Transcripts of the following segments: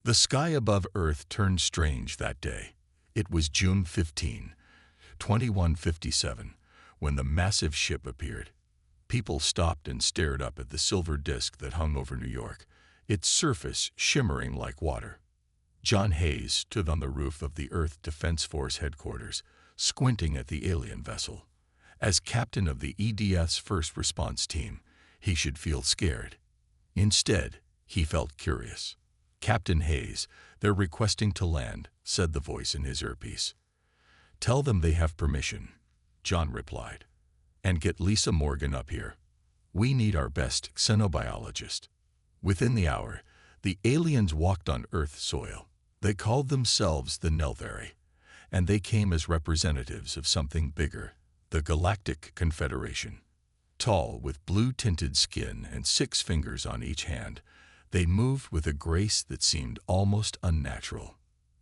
The sky above Earth turned strange that day. It was June 15, 2157, when the massive ship appeared. People stopped and stared up at the silver disk that hung over New York, its surface shimmering like water. John Hayes stood on the roof of the Earth Defense Force headquarters, squinting at the alien vessel. As captain of the EDF's first response team, he should feel scared. Instead, he felt curious. "Captain Hayes, they're requesting to land," said the voice in his earpiece. "Tell them they have permission," John replied. "And get Lisa Morgan up here. We need our best xenobiologist." Within the hour, the aliens walked on Earth soil. They called themselves the Nelvari, and they came as representatives of something bigger, the Galactic Confederation. Tall, with blue-tinted skin and 6 fingers on each hand, they moved with a grace that seemed almost unnatural.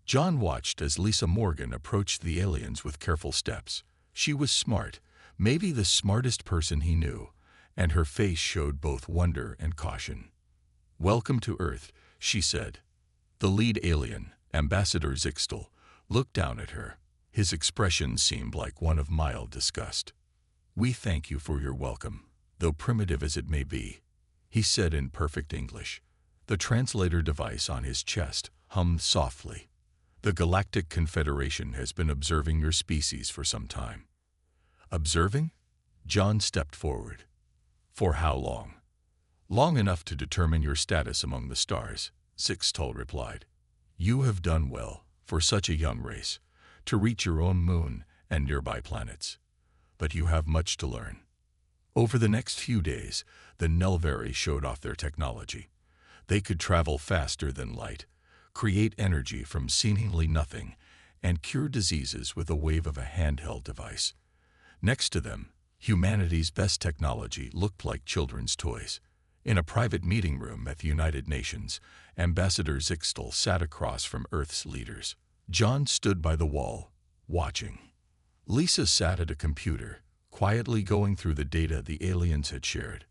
John watched as Lisa Morgan approached the aliens with careful steps. She was smart, maybe the smartest person he knew, and her face showed both wonder and caution. "Welcome to Earth," she said. The lead alien, Ambassador Zixtel, looked down at her. His expression seemed like one of mild disgust. "We thank you for your welcome, though primitive as it may be," he said in perfect English. The translator device on his chest hummed softly. "The Galactic Confederation has been observing your species for some time." "Observing?" John stepped forward. "For how long?" "Long enough to determine your status among the stars," Zixtel replied. "You have done well, for such a young race, to reach your own moon and nearby planets. But you have much to learn." Over the next few days, the Nelvari showed off their technology. They could travel faster than light, create energy from seemingly nothing, and cure diseases with a wave of a handheld device. Next to them, humanity's best technology looked like children's toys. In a private meeting room at the United Nations, Ambassador Zixtel sat across from Earth's leaders. John stood by the wall, watching. Lisa sat at a computer, quietly going through the data the aliens had shared.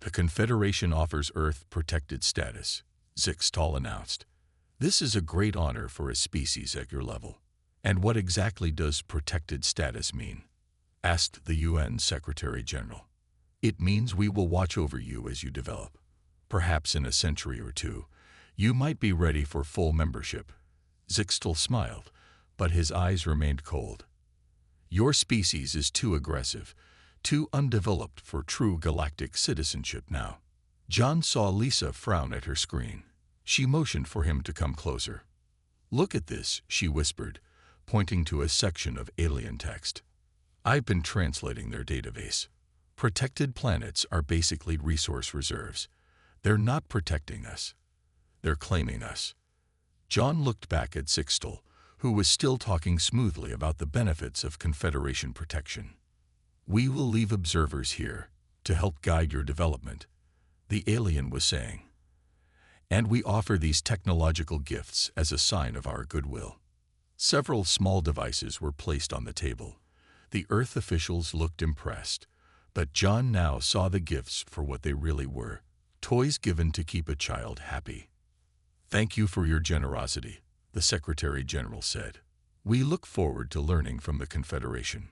"The Confederation offers Earth protected status," Zixtal announced. "This is a great honor for a species at your level." "And what exactly does protected status mean?" asked the UN Secretary General. "It means we will watch over you as you develop. Perhaps in a century or two, you might be ready for full membership." Zixtal smiled, but his eyes remained cold. "Your species is too aggressive, too undeveloped for true galactic citizenship now." John saw Lisa frown at her screen. She motioned for him to come closer. "Look at this," she whispered, pointing to a section of alien text. "I've been translating their database. Protected planets are basically resource reserves. They're not protecting us. They're claiming us." John looked back at Zixtel, who was still talking smoothly about the benefits of Confederation protection. "We will leave observers here to help guide your development," the alien was saying. "And we offer these technological gifts as a sign of our goodwill." Several small devices were placed on the table. The Earth officials looked impressed, but John now saw the gifts for what they really were: toys given to keep a child happy. "Thank you for your generosity," the Secretary General said. "We look forward to learning from the Confederation."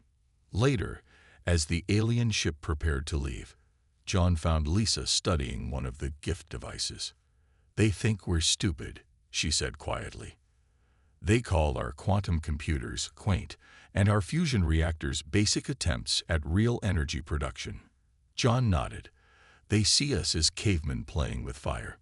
Later, as the alien ship prepared to leave, John found Lisa studying one of the gift devices. "They think we're stupid," she said quietly. "They call our quantum computers quaint and our fusion reactors basic attempts at real energy production." John nodded. "They see us as cavemen playing with fire."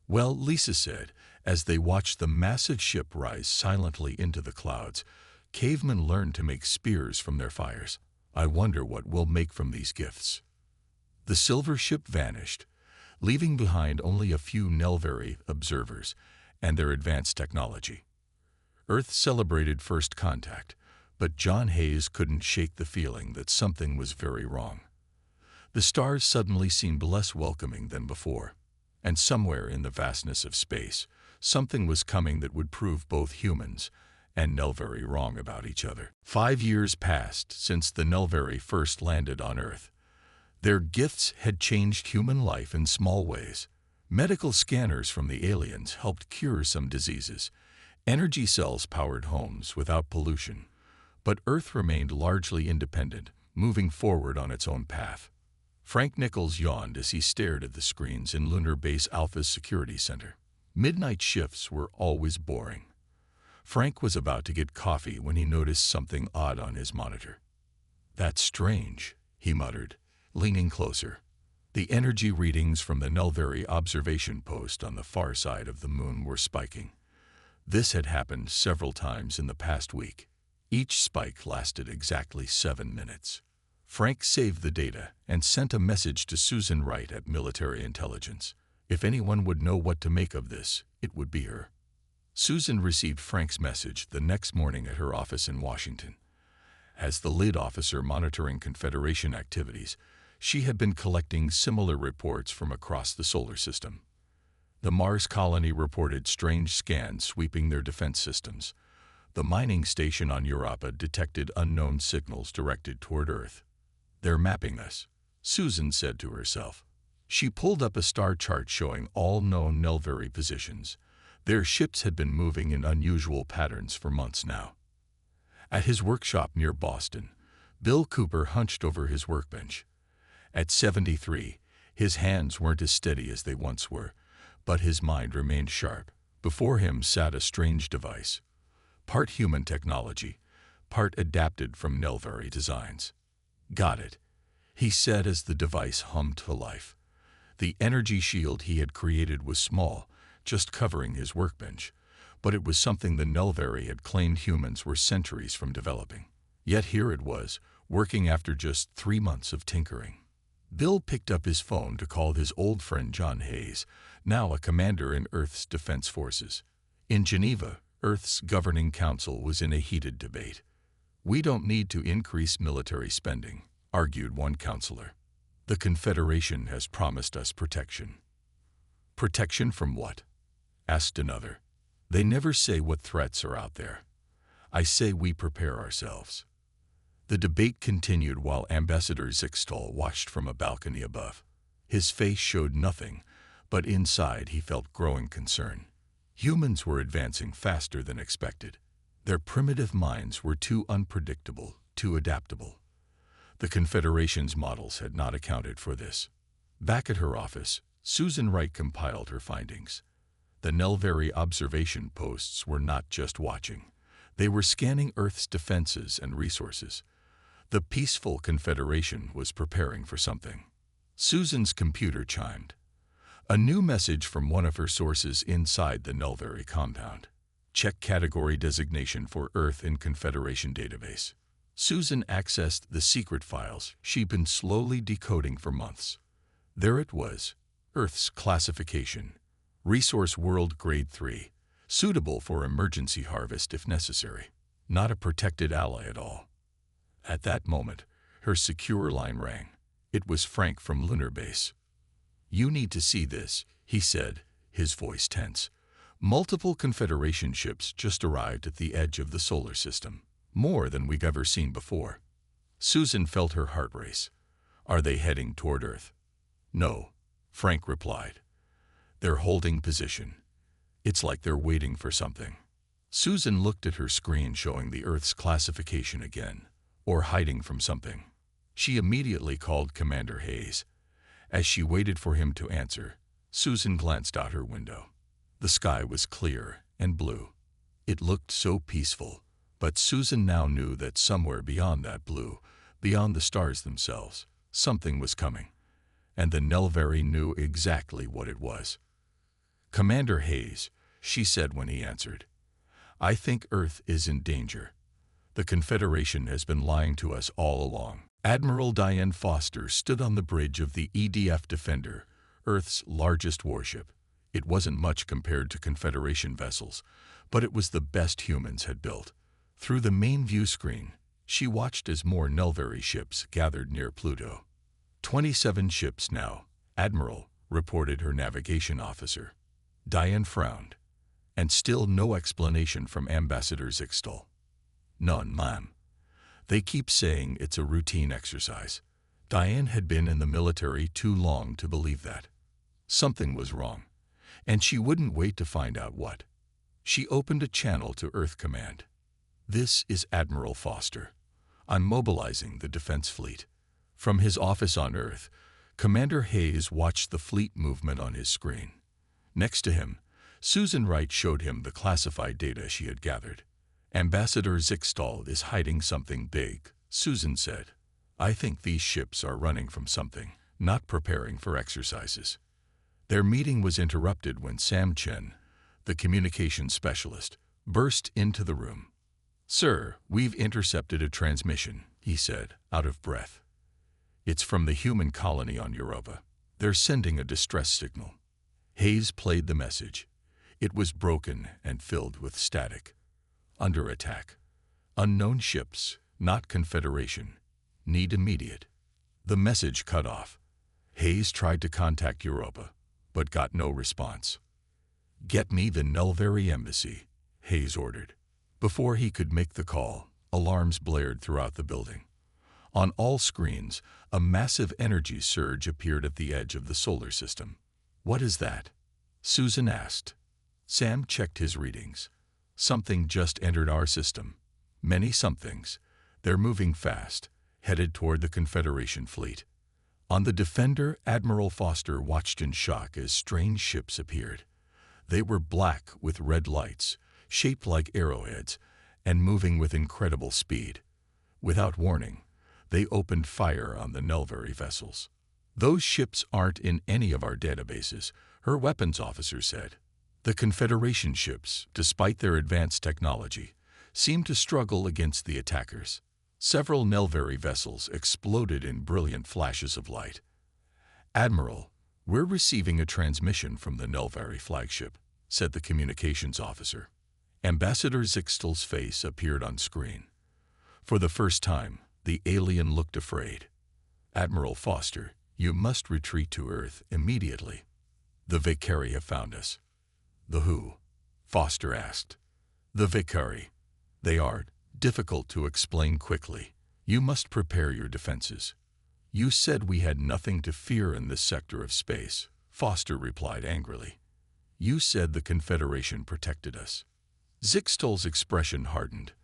"Well," Lisa said, as they watched the massive ship rise silently into the clouds, "cavemen learned to make spears from their fires. I wonder what we'll make from these gifts." The silver ship vanished, leaving behind only a few Nelvari observers and their advanced technology. Earth celebrated first contact, but John Hayes couldn't shake the feeling that something was very wrong. The stars suddenly seemed less welcoming than before, and somewhere in the vastness of space, something was coming that would prove both humans and Nelvari wrong about each other. 5 years passed since the Nelvari first landed on Earth. Their gifts had changed human life in small ways, Medical scanners from the aliens helped cure some diseases. Energy cells powered homes without pollution. But Earth remained largely independent, moving forward on its own path. Frank Nichols yawned as he stared at the screens in Lunar Base Alpha's security center. Midnight shifts were always boring. Frank was about to get coffee when he noticed something odd on his monitor. "That's strange," he muttered, leaning closer. The energy readings from the Nelveri observation post on the far side of the moon were spiking. This had happened several times in the past week. Each spike lasted exactly 7 minutes. Frank saved the data and sent a message to Susan Wright at Military Intelligence. If anyone would know what to make of this, it would be her. Susan received Frank's message the next morning at her office in Washington. As the lead officer monitoring Confederation activities, she had been collecting similar reports from across the solar system. The Mars colony reported strange scans sweeping their defense systems. The mining station on Europa detected unknown signals directed toward Earth. "They're mapping us," Susan said to herself. She pulled up a star chart showing all known Nelveri positions. Their ships had been moving in unusual patterns for months now. At his workshop near Boston, Bill Cooper hunched over his workbench. At 73, his hands weren't as steady as they once were, but his mind remained sharp. Before him sat a strange device, part human technology, part adapted from Nelveri designs. "Got it," he said as the device hummed to life. The energy shield he had created was small, just covering his workbench, but it was something the Nelveri had claimed humans were centuries from developing. Yet here it was, working after just 3 months of tinkering. Bill picked up his phone to call his old friend John Hayes, now a commander in Earth's defense forces. In Geneva, Earth's governing council was in a heated debate. "We don't need to increase military spending," argued one counselor. "The Confederation has promised us protection." "Protection from what?" asked another. "They never say what threats are out there. I say we prepare ourselves." The debate continued while Ambassador Zixtal watched from a balcony above. His face showed nothing, but inside he felt growing concern. Humans were advancing faster than expected. Their primitive minds were too unpredictable, too adaptable. The Confederation's models had not accounted for this. Back at her office, Susan Wright compiled her findings. The Nelveri observation posts were not just watching. They were scanning Earth's defenses and resources. The peaceful Confederation was preparing for something. Susan's computer chimed. A new message from one of her sources inside the Nelveri compound. "Check category designation for Earth in Confederation database." Susan accessed the secret files she'd been slowly decoding for months. There it was, Earth's classification. Resource World Grade 3, suitable for emergency harvest if necessary. Not a protected ally at all. At that moment, her secure line rang. It was Frank from Lunar Base. "You need to see this," he said, his voice tense. "Multiple Confederation ships just arrived at the edge of the solar system. More than we've ever seen before." Susan felt her heart race. "Are they heading toward Earth?" "No," Frank replied. "They're holding position. It's like they're waiting for something." Susan looked at her screen showing the Earth's classification again, or hiding from something. She immediately called Commander Hayes. As she waited for him to answer, Susan glanced out her window. The sky was clear and blue. It looked so peaceful, but Susan now knew that somewhere beyond that blue, beyond the stars themselves, something was coming. And the Nelveri knew exactly what it was. "Commander Hayes," she said when he answered, "I think Earth is in danger. The Confederation has been lying to us all along." Admiral Diane Foster stood on the bridge of the EDF Defender, Earth's largest warship. It wasn't much compared to Confederation vessels, but it was the best humans had built. Through the main view screen, she watched as more Nelveri ships gathered near Pluto. 27 ships now, Admiral, reported her navigation officer. Diane frowned, and still no explanation from Ambassador Zixtal. "None, ma'am. They keep saying it's a routine exercise." Diane had been in the military too long to believe that. Something was wrong. And she wouldn't wait to find out what. She opened a channel to Earth Command. "This is Admiral Foster. I'm mobilizing the defense fleet." From his office on Earth, Commander Hayes watched the fleet movement on his screen. Next to him, Susan Wright showed him the classified data she had gathered. "Ambassador Zixtal is hiding something big," Susan said. "I think these ships are running from something, not preparing for exercises." Their meeting was interrupted when Sam Chen, the communications specialist, burst into the room. "Sir, we've intercepted a transmission," he said, out of breath. "It's from the human colony on Europa. They're sending a distress signal." Hayes played the message. It was broken and filled with static. "Under attack. Unknown ships, not Confederation. Need immediate." The message cut off. Hayes tried to contact Europa, but got no response. "Get me the Nelveri embassy," Hayes ordered. Before he could make the call, alarms blared throughout the building. On all screens, a massive energy surge appeared at the edge of the solar system. "What is that?" Susan asked. Sam checked his readings. "Something just entered our system." "Many somethings. They're moving fast, headed toward the Confederation fleet." On the Defender, Admiral Foster watched in shock as strange ships appeared. They were black with red lights, shaped like arrowheads, and moving with incredible speed. Without warning, they opened fire on the Nelveri vessels. "Those ships aren't in any of our databases," her weapons officer said. The Confederation ships, despite their advanced technology, seemed to struggle against the attackers. Several Nelveri vessels exploded in brilliant flashes of light. "Admiral, we're receiving a transmission from the Nelveri flagship," said the communications officer. Ambassador Zixtal's face appeared on screen. For the first time, the alien looked afraid. "Admiral Foster, you must retreat to Earth immediately. The Vicari have found us." "The who?" Foster asked. "The Vicari. They are difficult to explain quickly. You must prepare your defenses." "You said we had nothing to fear in this sector of space," Foster replied angrily. "You said the Confederation protected us." Zixtal's expression hardened.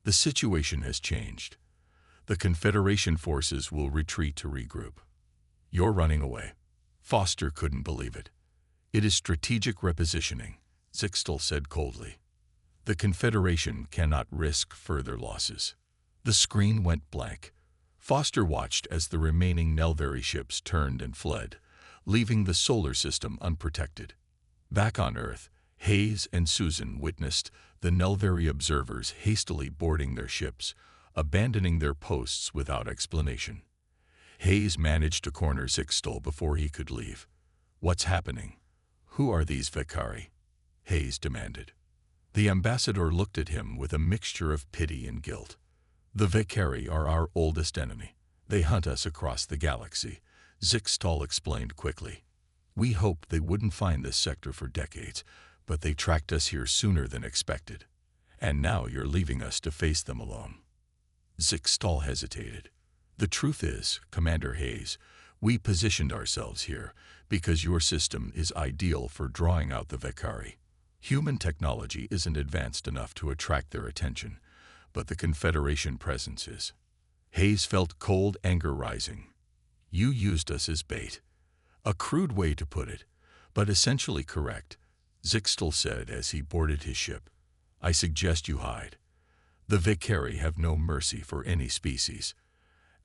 "The situation has changed. The Confederation forces will retreat to regroup." "You're running away." Foster couldn't believe it. "It is strategic repositioning," Zixtal said coldly. "The Confederation cannot risk further losses." The screen went blank. Foster watched as the remaining Nelveri ships turned and fled, leaving the solar system unprotected. Back on Earth, Hayes and Susan witnessed the Nelveri observers hastily boarding their ships, abandoning their posts without explanation. Hayes managed to corner Zixtal before he could leave. "What's happening? Who are these Vicari?" Hayes demanded. The ambassador looked at him with a mixture of pity and guilt. "The Vicari are our oldest enemy. They hunt us across the galaxy," Zixtal explained quickly. "We hoped they wouldn't find this sector for decades, but they tracked us here sooner than expected. And now you're leaving us to face them alone." Zixtal hesitated. "The truth is, Commander Hayes, we positioned ourselves here because your system is ideal for drawing out the Vicari. Human technology isn't advanced enough to attract their attention, but the Confederation presence is." Hayes felt cold anger rising. "You used us as bait." "A crude way to put it, but essentially correct," Zixtal said as he boarded his ship. "I suggest you hide. The Vicari have no mercy for any species."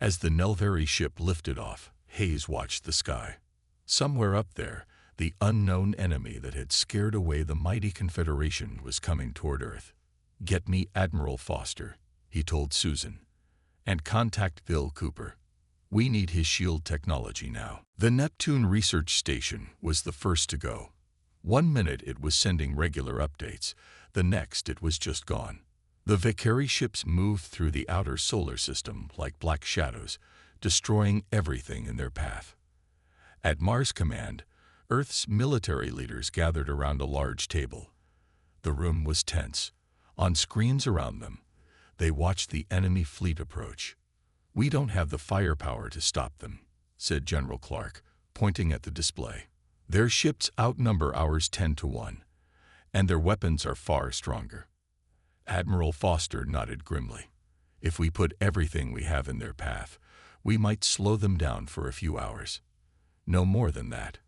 As the Nelveri ship lifted off, Hayes watched the sky. Somewhere up there, the unknown enemy that had scared away the mighty Confederation was coming toward Earth. "Get me Admiral Foster," he told Susan, "and contact Bill Cooper. We need his shield technology now." The Neptune Research Station was the first to go. 1 minute it was sending regular updates, the next it was just gone. The Vicari ships moved through the outer solar system like black shadows, destroying everything in their path. At Mars Command, Earth's military leaders gathered around a large table. The room was tense. On screens around them, they watched the enemy fleet approach. "We don't have the firepower to stop them," said General Clark, pointing at the display. Their ships outnumber ours 10 to 1, and their weapons are far stronger. Admiral Foster nodded grimly. If we put everything we have in their path, we might slow them down for a few hours. No more than that.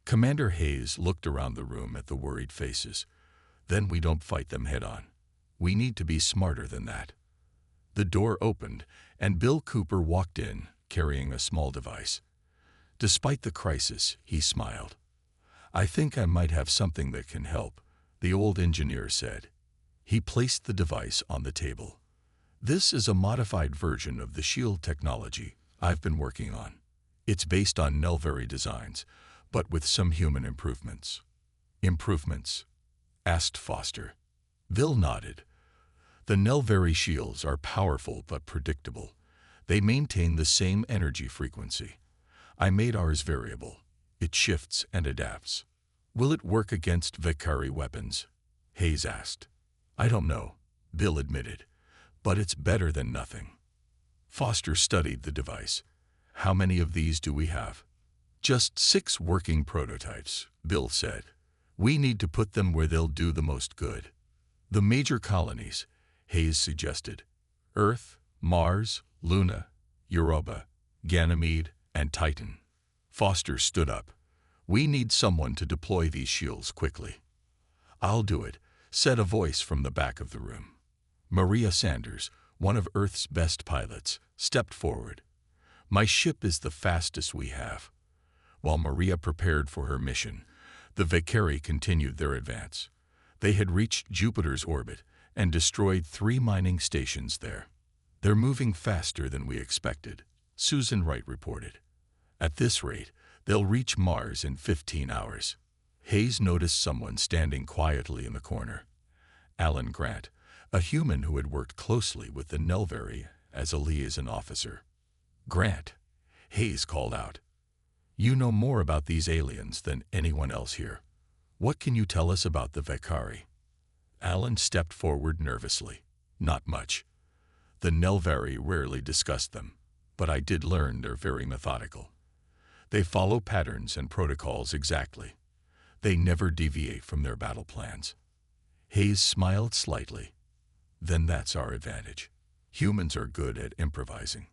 Commander Hayes looked around the room at the worried faces. Then we don't fight them head-on. We need to be smarter than that. The door opened, and Bill Cooper walked in, carrying a small device. Despite the crisis, he smiled. "I think I might have something that can help," the old engineer said. He placed the device on the table. "This is a modified version of the shield technology I've been working on. It's based on Nelvari designs, but with some human improvements." "Improvements?" asked Foster. Bill nodded. "The Nelvari shields are powerful but predictable. They maintain the same energy frequency. I made ours variable. It shifts and adapts." "Will it work against Vakari weapons?" Hayes asked. "I don't know," Bill admitted, "but it's better than nothing." Foster studied the device. "How many of these do we have?" "Just 6 working prototypes," Bill said. "We need to put them where they'll do the most good." "The major colonies," Hayes suggested. "Earth, Mars, Luna, Europa, Ganymede, and Titan." Foster stood up. "We need someone to deploy these shields quickly." "I'll do it," said a voice from the back of the room. Maria Sanders, one of Earth's best pilots, stepped forward. "My ship is the fastest we have." While Maria prepared for her mission, the Vakari continued their advance. They had reached Jupiter's orbit and destroyed 3 mining stations there. "They're moving faster than we expected," Susan Wright reported. "At this rate, they'll reach Mars in 15 hours. Hayes noticed someone standing quietly in the corner. Alan Grant, a human who had worked closely with the Nelvari as a liaison officer. "Grant," Hayes called out. "You know more about these aliens than anyone else here. What can you tell us about the Vakari?" Alan stepped forward nervously. "Not much. The Nelvari rarely discussed them, but I did learn they're very methodical. They follow patterns and protocols exactly. They never deviate from their battle plans." Hayes smiled slightly. "Then that's our advantage. Humans are good at improvising."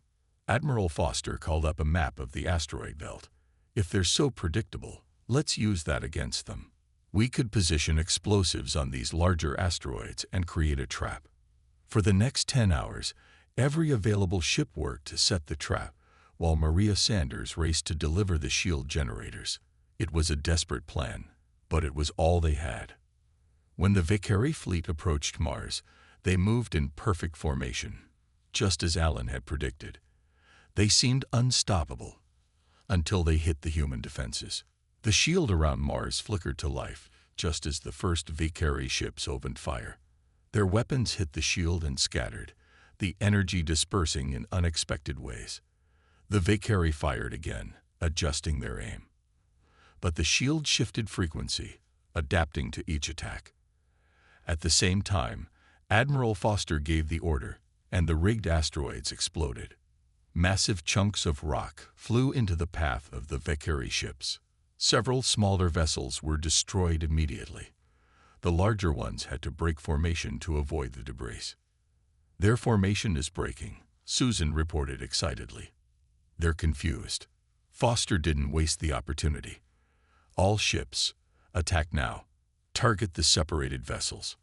Admiral Foster called up a map of the asteroid belt. "If they're so predictable, let's use that against them. We could position explosives on these larger asteroids and create a trap." For the next 10 hours, every available ship worked to set the trap, while Maria Sanders raced to deliver the shield generators. It was a desperate plan, but it was all they had. When the Vakari fleet approached Mars, they moved in perfect formation, just as Alan had predicted. They seemed unstoppable, until they hit the human defenses. The shield around Mars flickered to life, just as the first Vakari ships opened fire. Their weapons hit the shield and scattered, the energy dispersing in unexpected ways. The Vakari fired again, adjusting their aim. But the shield shifted frequency, adapting to each attack. At the same time, Admiral Foster gave the order, and the rigged asteroids exploded. Massive chunks of rock flew into the path of the Vakari ships. Several smaller vessels were destroyed immediately. The larger ones had to break formation to avoid the debris. "Their formation is breaking," Susan reported excitedly. "They're confused." Foster didn't waste the opportunity. "All ships, attack now. Target the separated vessels."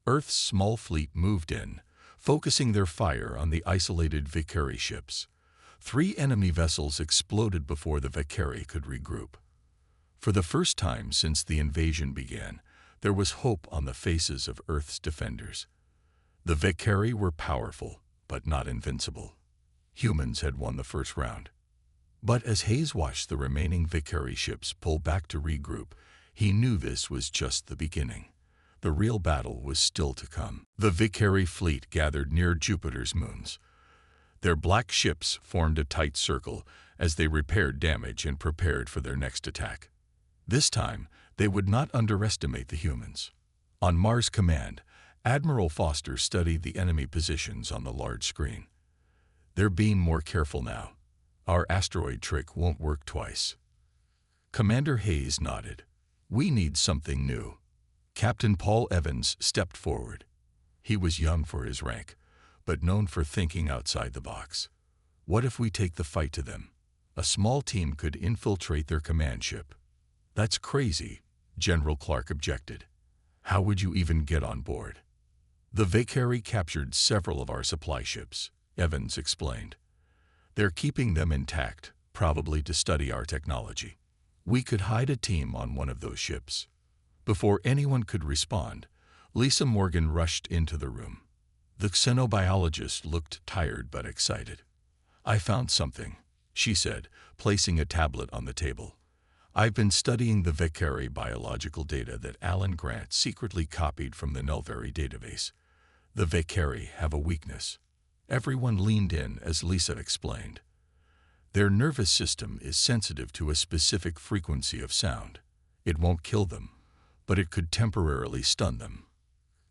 Earth's small fleet moved in, focusing their fire on the isolated Vakari ships. 3 enemy vessels exploded before the Vakari could regroup. For the first time since the invasion began, there was hope on the faces of Earth's defenders. The Vakari were powerful, but not invincible. Humans had won the first round. But as Hayes watched the remaining Vakari ships pull back to regroup, he knew this was just the beginning. The real battle was still to come. The Vakari fleet gathered near Jupiter's moons. Their black ships formed a tight circle as they repaired damage and prepared for their next attack. This time, they would not underestimate the humans. On Mars Command, Admiral Foster studied the enemy positions on the large screen. "They're being more careful now. Our asteroid trick won't work twice." Commander Hayes nodded. We need something new. Captain Paul Evans stepped forward. He was young for his rank, but known for thinking outside the box. What if we take the fight to them? A small team could infiltrate their command ship. That's crazy, General Clark objected. How would you even get on board? The Valkyrie captured several of our supply ships, Evans explained. They're keeping them intact, probably to study our technology. We could hide a team on one of those ships. Before anyone could respond, Lisa Morgan rushed into the room. The xenobiologist looked tired but excited. I found something, she said, placing a tablet on the table. I've been studying the Valkyrie biological data that Alan Grant secretly copied from the Nelvari database. The Valkyrie have a weakness. Everyone leaned in as Lisa explained. Their nervous system is sensitive to a specific frequency of sound. It won't kill them, but it could temporarily stun them.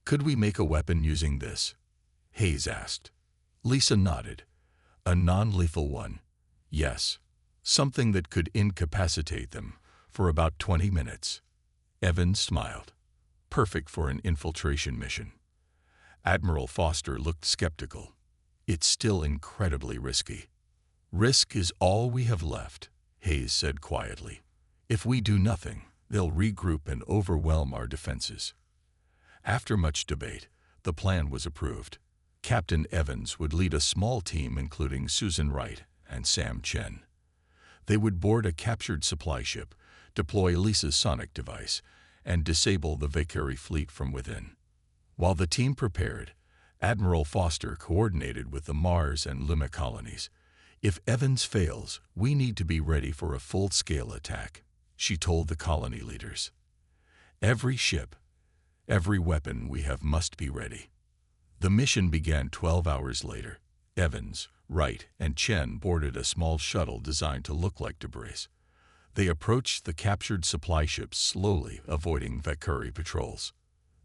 Could we make a weapon using this? Hayes asked. Lisa nodded. A non-lethal one. Yes. Something that could incapacitate them for about 20 minutes. Evans smiled. Perfect for an infiltration mission. Admiral Foster looked skeptical. It's still incredibly risky. Risk is all we have left, Hayes said quietly. If we do nothing, they'll regroup and overwhelm our defenses. After much debate, the plan was approved. Captain Evans would lead a small team including Susan Wright and Sam Chen. They would board a captured supply ship, deploy Lisa's sonic device, and disable the Valkyrie fleet from within. While the team prepared, Admiral Foster coordinated with the Mars and Lima colonies. If Evans fails, we need to be ready for a full-scale attack, she told the colony leaders. Every ship, every weapon we have must be ready. The mission began 12 hours later. Evans, Wright, and Chen boarded a small shuttle designed to look like debris. They approached the captured supply ships slowly, avoiding Valkyrie patrols.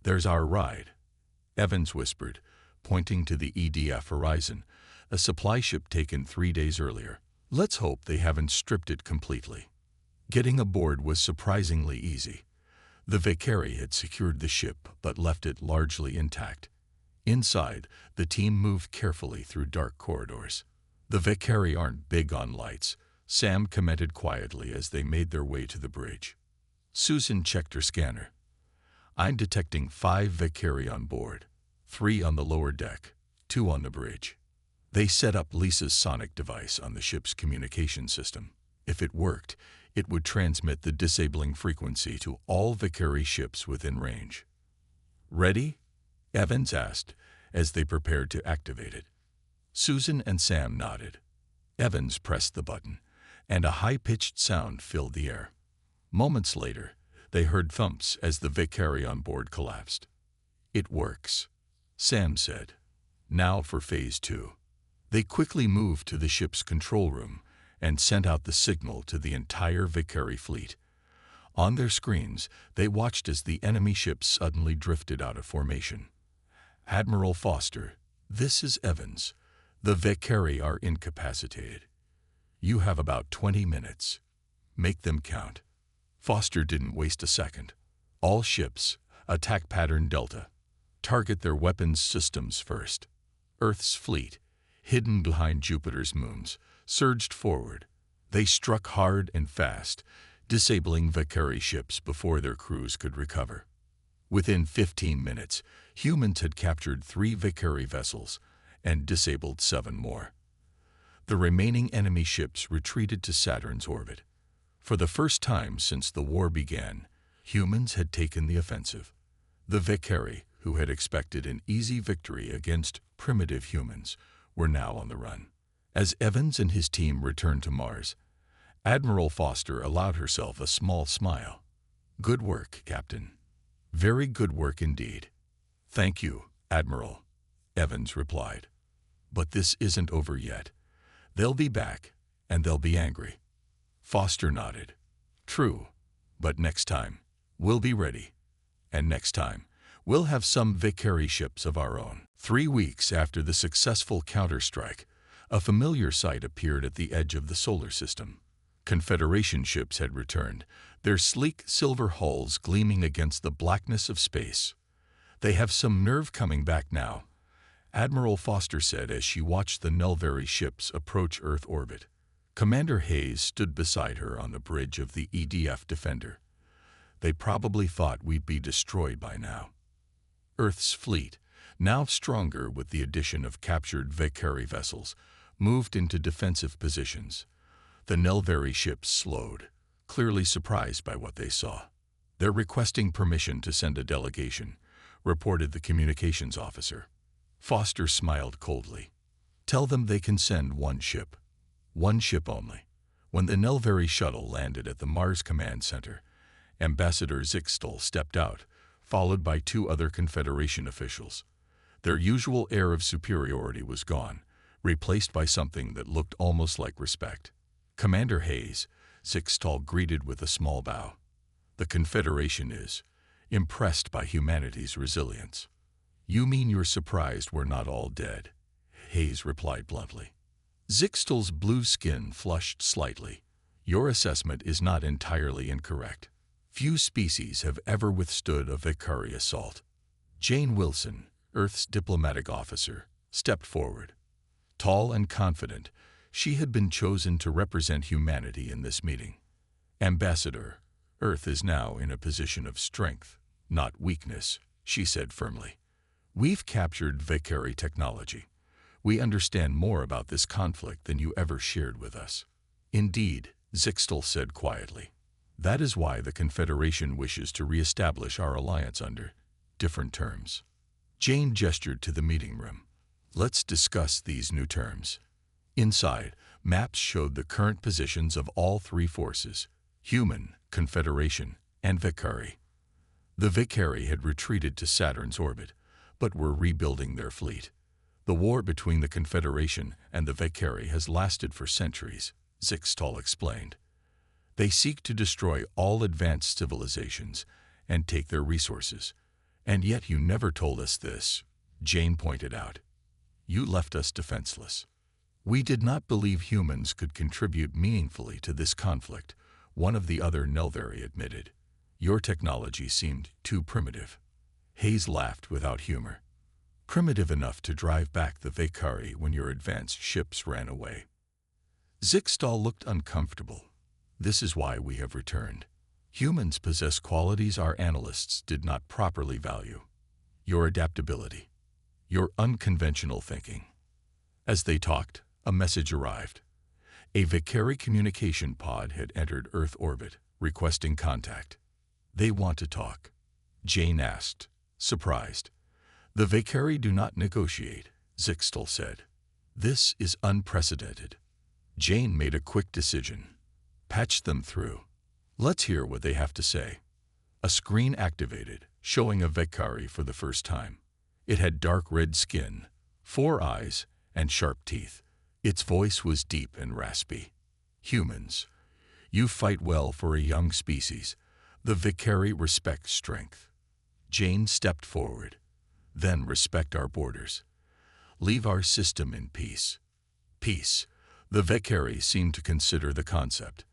There's our ride, Evans whispered, pointing to the EDF Horizon, a supply ship taken 3 days earlier. Let's hope they haven't stripped it completely. Getting aboard was surprisingly easy. The Valkyrie had secured the ship but left it largely intact. Inside, the team moved carefully through dark corridors. The Valkyrie aren't big on lights, Sam commented quietly as they made their way to the bridge. Susan checked her scanner. I'm detecting 5 Valkyrie on board, 3 on the lower deck, 2 on the bridge. They set up Lisa's sonic device on the ship's communication system. If it worked, it would transmit the disabling frequency to all Valkyrie ships within range. Ready? Evans asked as they prepared to activate it. Susan and Sam nodded. Evans pressed the button, and a high-pitched sound filled the air. Moments later, they heard thumps as the Valkyrie on board collapsed. It works, Sam said. Now for Phase 2. They quickly moved to the ship's control room and sent out the signal to the entire Valkyrie fleet. On their screens, they watched as the enemy ship suddenly drifted out of formation. Admiral Foster, this is Evans. The Valkyrie are incapacitated. You have about 20 minutes. Make them count. Foster didn't waste a second. All ships, attack pattern Delta. Target their weapons systems first. Earth's fleet, hidden behind Jupiter's moons, surged forward. They struck hard and fast, disabling Valkyrie ships before their crews could recover. Within 15 minutes, humans had captured 3 Valkyrie vessels and disabled 7 more. The remaining enemy ships retreated to Saturn's orbit. For the first time since the war began, humans had taken the offensive. The Valkyrie, who had expected an easy victory against primitive humans, were now on the run. As Evans and his team returned to Mars, Admiral Foster allowed herself a small smile. Good work, Captain. Very good work indeed. Thank you, Admiral, Evans replied. But this isn't over yet. They'll be back, and they'll be angry. Foster nodded. True, but next time, we'll be ready. And next time, we'll have some Valkyrie ships of our own. 3 weeks after the successful counterstrike, a familiar sight appeared at the edge of the solar system. Confederation ships had returned, their sleek silver hulls gleaming against the blackness of space. "They have some nerve coming back now," Admiral Foster said as she watched the Nelvary ships approach Earth orbit. Commander Hayes stood beside her on the bridge of the EDF Defender. "They probably thought we'd be destroyed by now." Earth's fleet, now stronger with the addition of captured Valkyrie vessels, moved into defensive positions. The Nelvary ships slowed, clearly surprised by what they saw. "They're requesting permission to send a delegation," reported the communications officer. Foster smiled coldly. "Tell them they can send one ship. One ship only." When the Nelvary shuttle landed at the Mars Command Center, Ambassador Zixtal stepped out, followed by 2 other Confederation officials. Their usual air of superiority was gone, replaced by something that looked almost like respect. "Commander Hayes," Zixtal greeted with a small bow. "The Confederation is impressed by humanity's resilience." "You mean you're surprised we're not all dead?" Hayes replied bluntly. Zixtal's blue skin flushed slightly. "Your assessment is not entirely incorrect. Few species have ever withstood a Valkyrie assault." Jane Wilson, Earth's diplomatic officer, stepped forward. Tall and confident, she had been chosen to represent humanity in this meeting. "Ambassador, Earth is now in a position of strength, not weakness," she said firmly. "We've captured Valkyrie technology. We understand more about this conflict than you ever shared with us." "Indeed," Zixtal said quietly. "That is why the Confederation wishes to reestablish our alliance under different terms." Jane gestured to the meeting room. "Let's discuss these new terms." Inside, maps showed the current positions of all 3 forces: human, Confederation, and Valkyrie. The Valkyrie had retreated to Saturn's orbit, but were rebuilding their fleet. "The war between the Confederation and the Valkyrie has lasted for centuries," Zixtal explained. "They seek to destroy all advanced civilizations and take their resources. And yet you never told us this," Jane pointed out. "You left us defenseless." "We did not believe humans could contribute meaningfully to this conflict," one of the other Nelvary admitted. "Your technology seemed too primitive." Hayes laughed without humor. "Primitive enough to drive back the Valkyrie when your advanced ships ran away." Zixtal looked uncomfortable. "This is why we have returned. Humans possess qualities our analysts did not properly value. Your adaptability, your unconventional thinking." As they talked, a message arrived. A Valkyrie communication pod had entered Earth orbit, requesting contact. "They want to talk," Jane asked, surprised. "The Valkyrie do not negotiate," Zixtal said. "This is unprecedented." Jane made a quick decision. "Patch them through. Let's hear what they have to say." A screen activated, showing a Valkyrie for the first time. It had dark red skin, 4 eyes, and sharp teeth. Its voice was deep and raspy. "Humans, you fight well for a young species. The Valkyrie respect strength." Jane stepped forward. "Then respect our borders. Leave our system in peace." Peace. The Valkyrie seemed to consider the concept.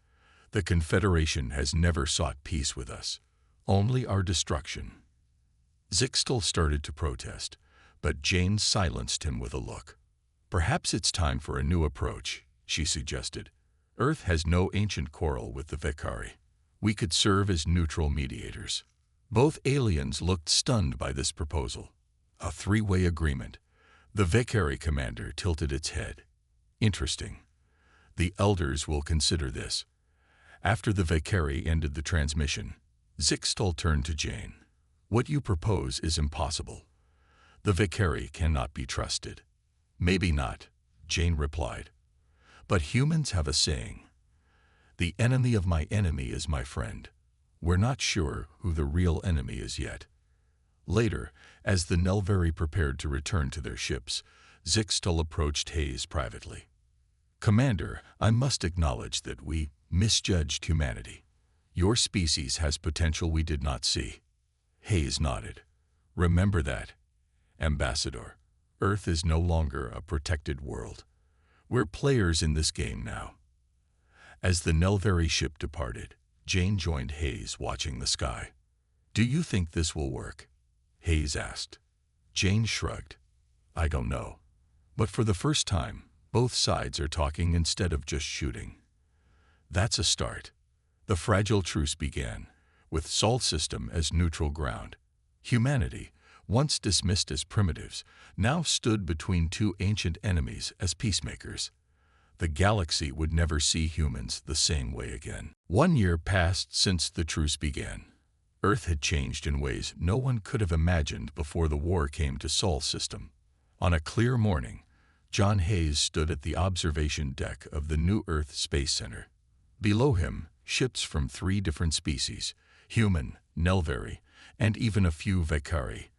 "The Confederation has never sought peace with us, only our destruction." Zixtal started to protest, but Jane silenced him with a look. "Perhaps it's time for a new approach," she suggested. "Earth has no ancient quarrel with the Valkyrie. We could serve as neutral mediators." Both aliens looked stunned by this proposal. A 3-way agreement. The Valkyrie commander tilted its head. "Interesting. The elders will consider this." After the Valkyrie ended the transmission, Zixtal turned to Jane. "What you propose is impossible. The Valkyrie cannot be trusted." "Maybe not," Jane replied. "But humans have a saying. The enemy of my enemy is my friend. We're not sure who the real enemy is yet." Later, as the Nelvary prepared to return to their ships, Zixtal approached Hayes privately. "Commander, I must acknowledge that we misjudged humanity. Your species has potential we did not see." Hayes nodded. "Remember that, Ambassador. Earth is no longer a protected world. We're players in this game now." As the Nelvary ship departed, Jane joined Hayes watching the sky. "Do you think this will work?" Hayes asked. Jane shrugged. "I don't know. But for the first time, both sides are talking instead of just shooting." That's a start. The fragile truce began, with Sol system as neutral ground. Humanity, once dismissed as primitives, now stood between two ancient enemies as peacemakers. The galaxy would never see humans the same way again. 1 year passed since the truce began. Earth had changed in ways no one could have imagined before the war came to Sol system. On a clear morning, John Hayes stood at the observation deck of the New Earth Space Center. Below him, ships from 3 different species, human, Nelvary, and even a few Vakari,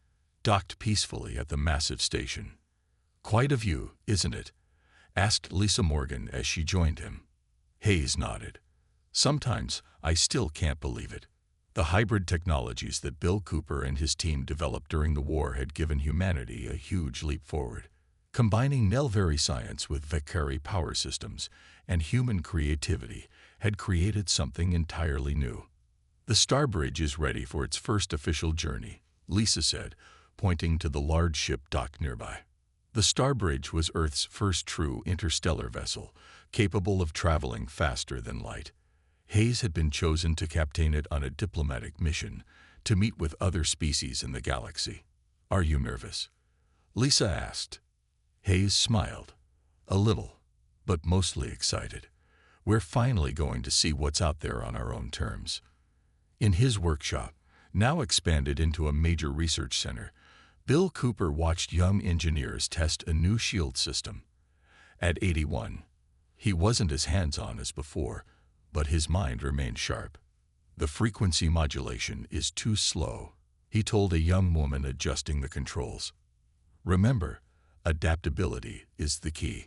docked peacefully at the massive station. "Quite a view, isn't it?" asked Lisa Morgan as she joined him. Hayes nodded. "Sometimes I still can't believe it." The hybrid technologies that Bill Cooper and his team developed during the war had given humanity a huge leap forward. Combining Nelvary science with Vakari power systems and human creativity had created something entirely new. "The Starbridge is ready for its first official journey," Lisa said, pointing to the large ship docked nearby. The Starbridge was Earth's first true interstellar vessel, capable of traveling faster than light. Hayes had been chosen to captain it on a diplomatic mission to meet with other species in the galaxy. "Are you nervous?" Lisa asked. Hayes smiled. "A little, but mostly excited. We're finally going to see what's out there on our own terms." In his workshop, now expanded into a major research center, Bill Cooper watched young engineers test a new shield system. At 81, he wasn't as hands-on as before, but his mind remained sharp. "The frequency modulation is too slow," he told a young woman adjusting the controls. "Remember, adaptability is the key."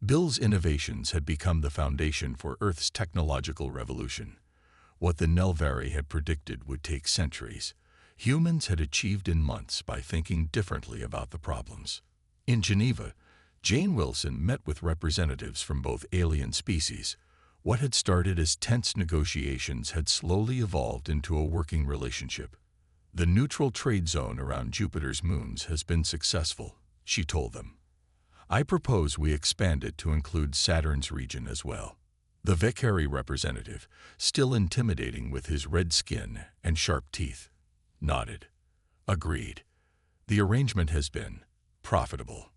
Bill's innovations had become the foundation for Earth's technological revolution. What the Nelvary had predicted would take centuries, humans had achieved in months by thinking differently about the problems. In Geneva, Jane Wilson met with representatives from both alien species. What had started as tense negotiations had slowly evolved into a working relationship. "The neutral trade zone around Jupiter's moons has been successful," she told them. "I propose we expand it to include Saturn's region as well." The Vakari representative, still intimidating with his red skin and sharp teeth, nodded. "Agreed. The arrangement has been profitable."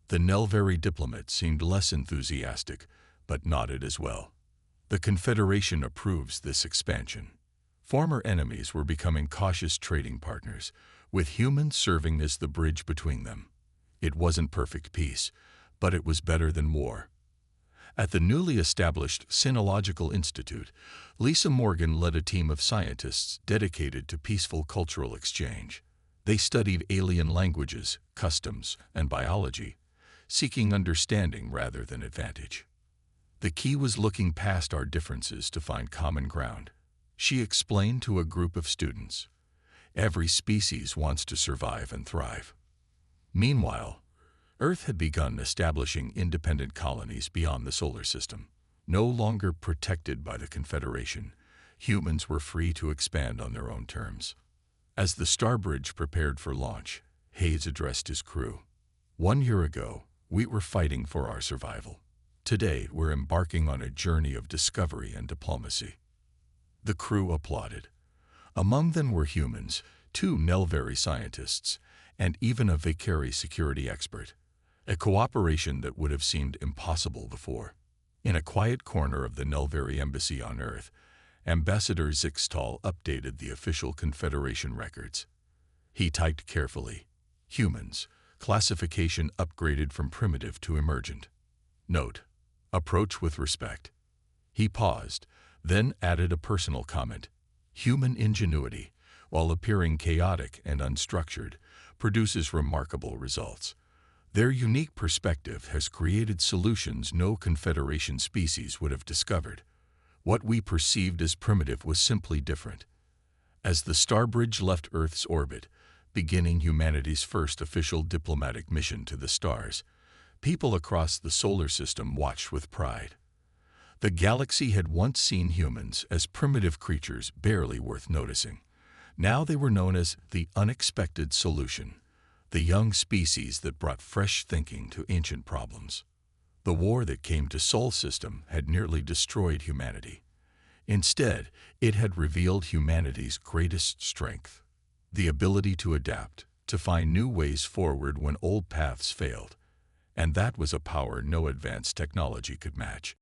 The Nelvary diplomat seemed less enthusiastic, but nodded as well. "The Confederation approves this expansion." Former enemies were becoming cautious trading partners, with humans serving as the bridge between them. It wasn't perfect peace, but it was better than war. At the newly established Sinological Institute, Lisa Morgan led a team of scientists dedicated to peaceful cultural exchange. They studied alien languages, customs, and biology, seeking understanding rather than advantage. "The key was looking past our differences to find common ground," she explained to a group of students. "Every species wants to survive and thrive." Meanwhile, Earth had begun establishing independent colonies beyond the solar system. No longer protected by the Confederation, humans were free to expand on their own terms. As the Starbridge prepared for launch, Hayes addressed his crew. 1 year ago, we were fighting for our survival. Today, we're embarking on a journey of discovery and diplomacy." The crew applauded. Among them were humans, 2 Nelvary scientists, and even a Vakari security expert. A cooperation that would have seemed impossible before. In a quiet corner of the Nelvary embassy on Earth, Ambassador Zixtal updated the official Confederation records. He typed carefully, "Humans, classification upgraded from primitive to emergent. Note, approach with respect." He paused, then added a personal comment. "Human ingenuity, while appearing chaotic and unstructured, produces remarkable results. Their unique perspective has created solutions no Confederation species would have discovered. What we perceived as primitive was simply different." As the Starbridge left Earth's orbit, beginning humanity's first official diplomatic mission to the stars, people across the solar system watched with pride. The galaxy had once seen humans as primitive creatures barely worth noticing. Now they were known as the unexpected solution, the young species that brought fresh thinking to ancient problems. The war that came to Sol System had nearly destroyed humanity. Instead, it had revealed humanity's greatest strength, the ability to adapt, to find new ways forward when old paths failed. And that was a power no advanced technology could match.